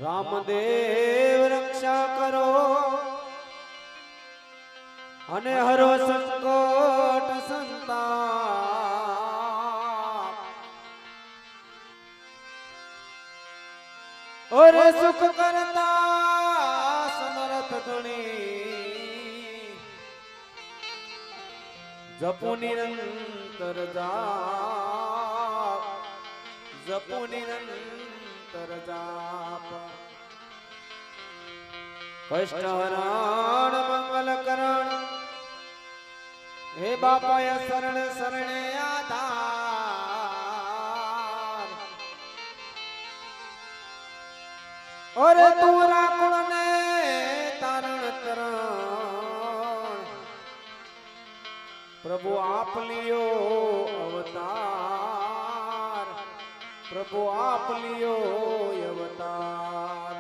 રામદેવ રક્ષા કરો અને હરો સંકટ સંતાપ ઓરે સુખ કરતા સમરથ ધણી જપુ નિરંતર જાપ જપુ નિરંતર જાપ કષ્ટહરણ મંગલ કરણ હે બાપાય શરણ શરણે આધાર ઓરે તું રાખુણ ને તારણ તરણ પ્રભુ આપ લિયો અવતાર પ્રભુ આપ લિયો અવતાર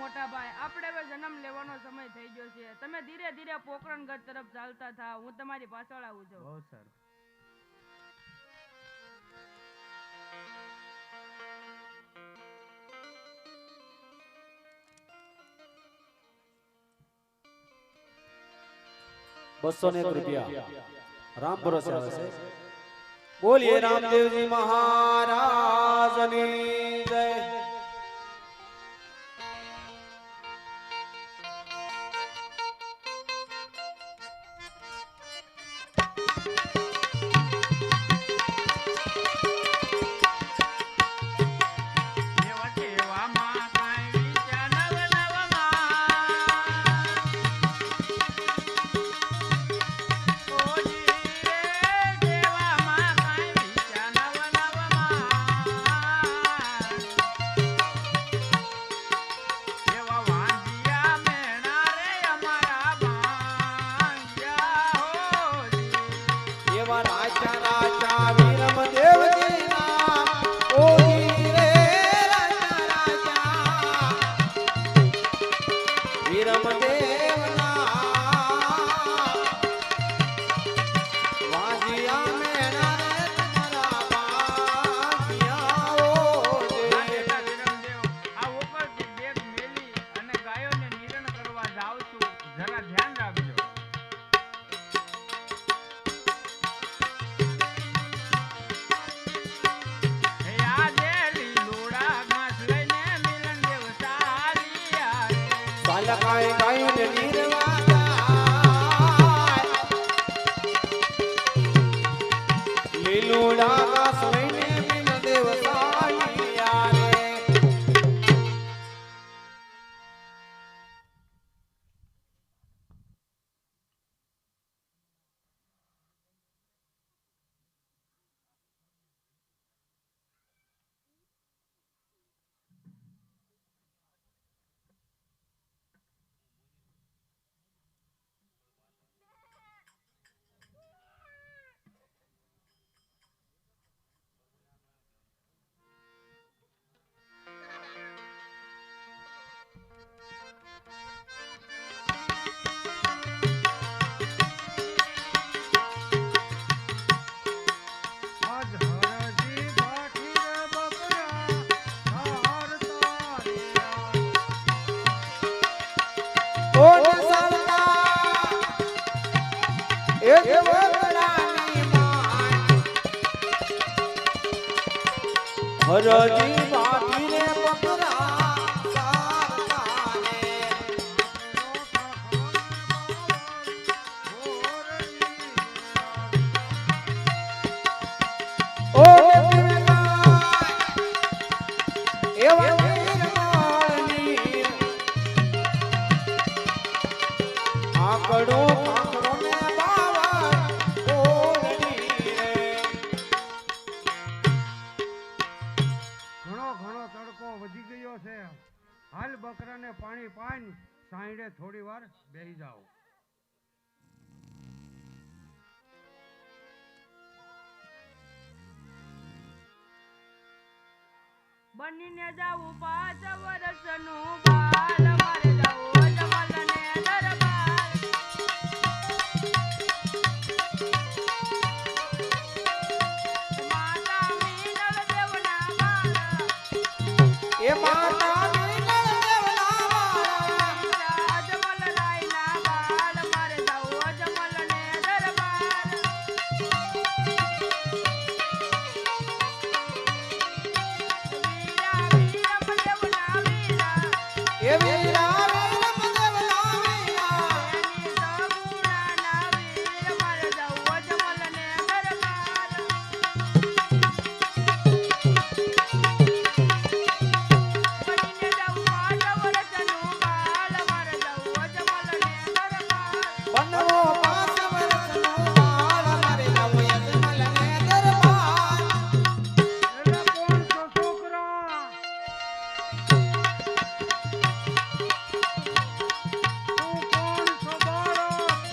મોટા ભાઈ આપણે હવે જન્મ લેવાનો સમય થઈ ગયો છે. તમે ધીરે ધીરે પોકરણગઢ તરફ ચાલતા થાવ. હું તમારી પાછળ આવું છું. બહુ સારું. ₹201 રામ ભરોસે આવે છે. બોલીએ રામદેવજી મહારાજની જય. એવા રાજા રાજા વીરમ દેવજી નામ ઓજી રે રાજા રાજા વીરમ દેવ નામ વાજિયા મેણા રે તમારા ભાગ્યા ઓજે. આ ઉપરથી બેગ મેલી અને ગાયોને નિરણ કરવા જાઉં છું, જરા ધ્યાન રાખજો. હે આજે લીલોડા ઘાસ લઈને મિલન દેવ સારિયા રે. બાલકાય ગાયને નીરવા જાય લીલુડા ઘાસ લઈને મિલ દેવ સાલિયા રે. આજ હરજી બાઠી રે બકરા ધાર તારિયા. કોણ સરતા એ વગડાની માય હરજી બાટી રે બકરા સારતા રે. ઓ એવા નિર્મળની આકડો કાકડો ને બાવા ઓરડી રે. ઘણો ઘણો તડકો વધી ગયો છે. હાલ બકરાને પાણી પાઈને સાંઈડે થોડી વાર બેહી જાઓ. બનીને જાવું 5 વર્ષનું બાલ મારે જાવું જમલને દરબાર. માતા મીનળ દેવના બાળ એ માતા નીલળ દેવના વાળા જમલ રાયના બાળ મારે જાવું જમલને દરબાર. વીરા વીરમ દેવના વીરા એ વીરા વીરમ દેવના વીરા એની સગુણાના વીર મારે જાવું જમલને દરબાર. બનીને જાવું 5 વર્ષનું બાળ મારે જાવું જમલને દરબાર. બનવો 5 વર્ષનો બાળ મારે જાવું યજમલને દરબાર. એટલે કોણ છો છોકરા? તું કોણ છો બાળક?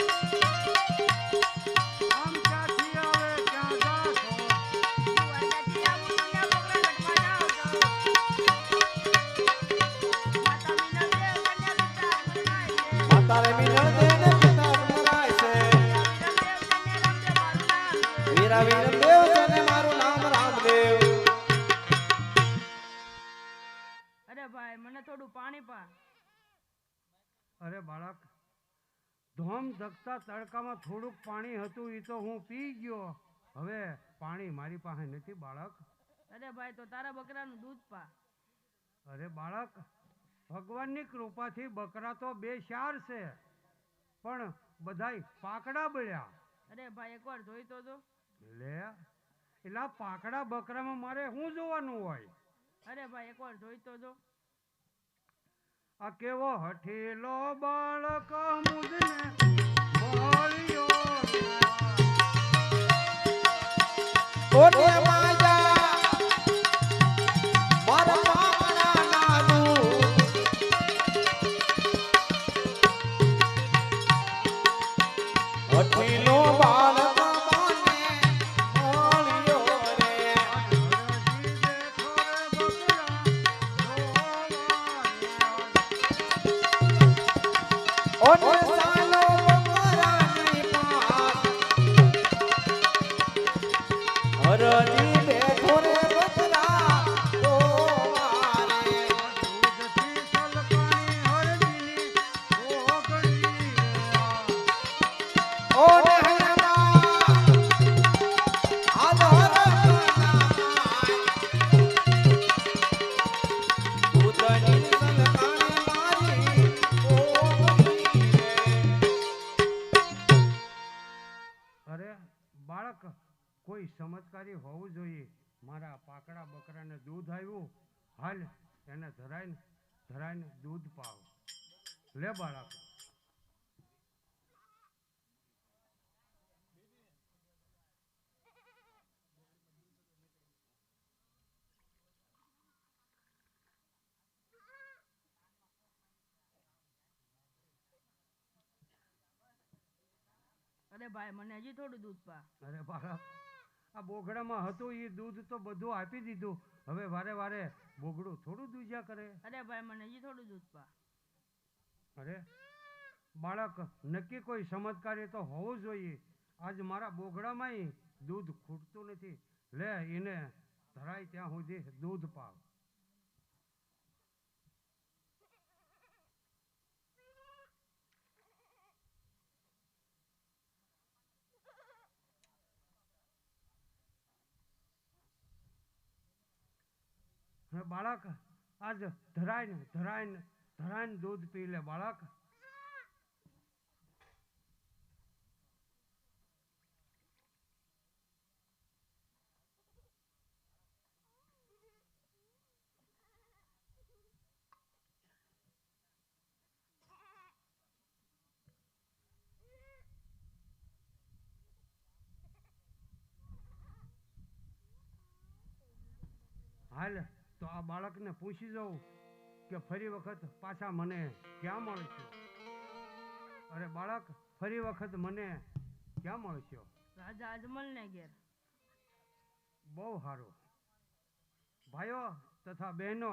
આમ ક્યાંથી આવે ક્યાં જા છો? સુવર્ણથી આવું ને પોકરણગઢમાં જાઉં છું. માતા મીનળ દેવ કન્યા વિચાર મનાય છે. માતા રે મિલણ દેને પિતા મરાય છે. વીરા વીરમ દેવ છે મારું નામ રામદેવ. અરે ભાઈ મને થોડું પાણી પા. અરે બાળક, ધોમ ધકતા તડકામાં થોડુંક પાણી હતું એ તો હું પી ગયો. હવે પાણી મારી પાસે નથી બાળક. અરે ભાઈ તો તારા બકરાનું દૂધ પા. અરે બાળક, ભગવાનની કૃપાથી બકરા તો બે ચાર છે, પણ બધાય પાકડા બળ્યા. અરે ભાઈ એકવાર જોઈ તો જો. લે એલા પાકડા બકરામાં મારે શું જોવાનું હોય? અરે ભાઈ એકવાર જોઈ તો જો. આ કેવો હઠેલો બાળક મુજને મળ્યો. ઓને માજા મારા પાકડા નાનું હઠીલો બાળક મને મળ્યો રે. ઓને સાલો બકરાની પાસ હરજી બેઠો રે બકરા દોવારે. ઓને હરમા હાલો દૂધની સલકાણી મારી ઓગળી રે. અરે બાળક, કોઈ ચમત્કારી હોવું જોઈએ. મારા પાકડા બકરાને દૂધ આવ્યું, હાલ એને ધરાઈને ધરાઈને દૂધ પાવ. લે બાળક. અરે ભાઈ મને હજી થોડું દૂધ પા. અરે બાળક, આ બોગડામાં હતું એ દૂધ તો બધું આપી દીધું, હવે વારે વારે બોગડું થોડું દૂધ્યા કરે. અરે ભાઈ મને હજી થોડું દૂધ પા. અરે બાળક, નક્કી કોઈ ચમત્કારી તો હોવું જોઈએ. આજ મારા બોગડામાંય દૂધ ખૂટતું નથી. લે એને ધરાય ત્યાં સુધી દૂધ પાવ. હે બાળક, આજ ધરાઈને ધરાઈને ધરાઈને દૂધ પી લે બાળક. હાલ તો આ બાળકને પૂછી જાઉં કે ફરી વખત પાછા મને ક્યાં મળશો? અરે બાળક, ફરી વખત મને ક્યાં મળશો? રાજા અજમલ ને ઘેર. બહુ સારું. ભાઈઓ તથા બહેનો,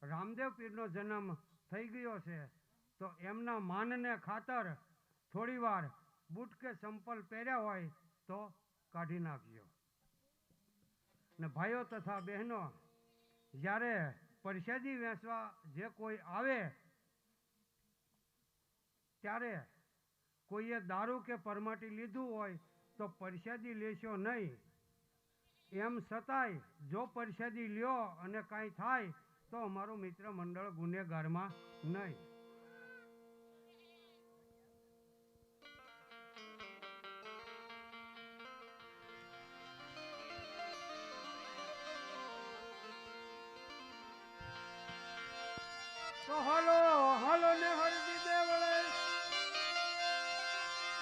રામદેવ પીરનો જન્મ થઈ ગયો છે, તો એમના માનને ખાતર થોડી વાર બૂટ કે ચંપલ પહેર્યા હોય તો કાઢી નાખજો. ને ભાઈઓ તથા બહેનો, જ્યારે પરસાદી વેચવા જે કોઈ આવે ત્યારે કોઈએ દારૂ કે પરમાટી લીધું હોય તો પરસાદી લેશો નહીં. એમ છતાંય જો પરસાદી લ્યો અને કાંઈ થાય તો અમારું મિત્ર મંડળ ગુનેગારમાં નહીં. તો હાલો હાલો ને હરજી દેવળે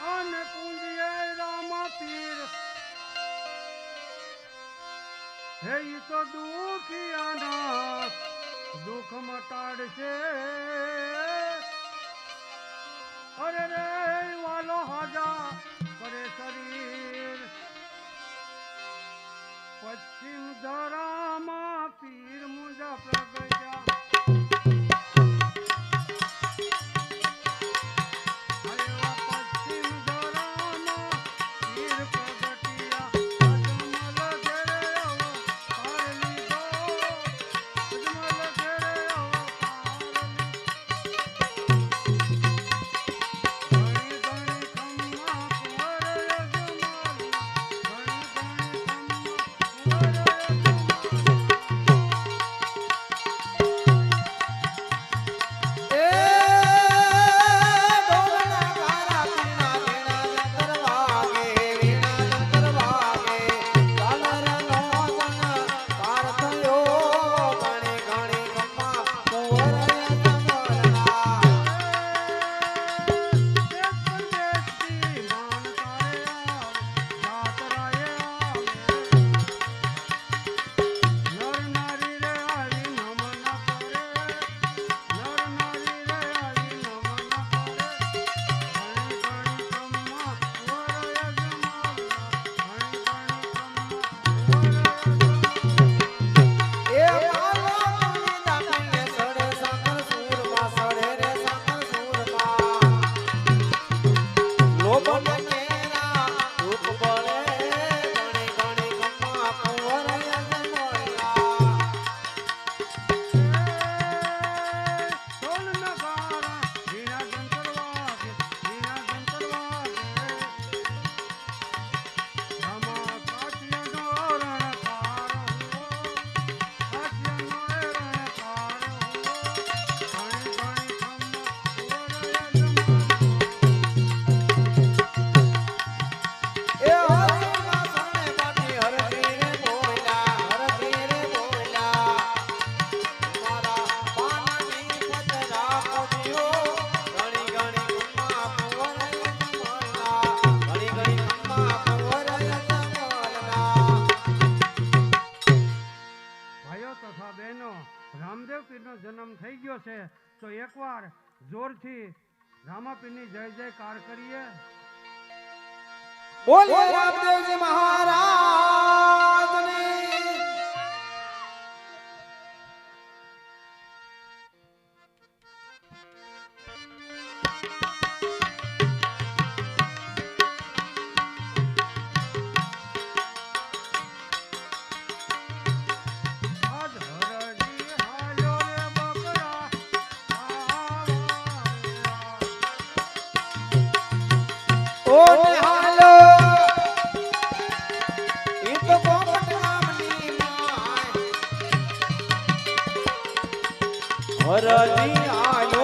અને પૂંજીએ રામા પીર. હે ઈ તો દુખિયાના દુઃખ મટાડશે. અરે રે વાલો હાજા કરે શરીર. પશ્ચિમ ધરામાં પીર મુજા પ્રગટ્યા. એકવાર જોરથી રામાપીરની જય જયકાર કરીએ. બોલીએ રામદેવજી મહારાજની. આજ હરજી હાલ્યો રે બકરા ઓ નિહાલો ઈ તો કોમટ નામની માય હરજી આયો